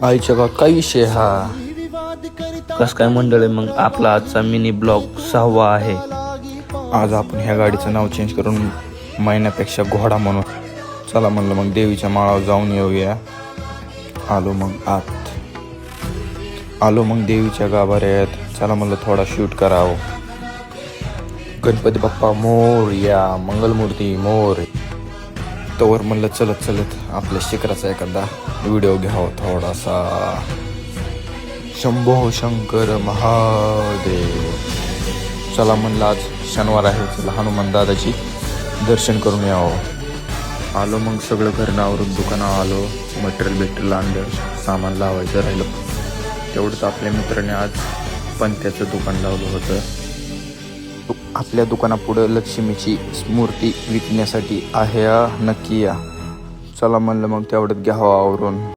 आईच्या गावात काय विषय हा? कस काय मंडळ आहे मग आपला आजचा मिनी ब्लॉग 6वा आहे. आज आपण ह्या गाडीचं नाव चेंज करून महिन्यापेक्षा घोडा म्हणून. चला म्हणलं मग देवीच्या माळावर जाऊन येऊया. आलो मग देवीच्या गाभाऱ्यात. चला म्हणलं थोडा शूट करावं. गणपती बाप्पा मोरया, मंगलमूर्ती मोर. तवर म्हणलं चलत चलत आपल्या शिखराचा एखादा व्हिडिओ घ्यावा थोडासा. शंभो शंकर महादेव. चला म्हणलं आज शनिवार आहे, चला हनुमान दादाची दर्शन करून यावं. आलो मग सगळं घरनं आवरून दुकानावर आलो. मटेरियल आणलं, सामान लावायचं राहिलं. तेवढंच आपल्या मित्राने आज पंत्याचं दुकान लावलं होतं. आपल्या दुकानापुढं लक्ष्मीची मूर्ती विकण्यासाठी आहे, नक्की या. चला म्हणलं मग तेवढंच घ्यावं आवरून.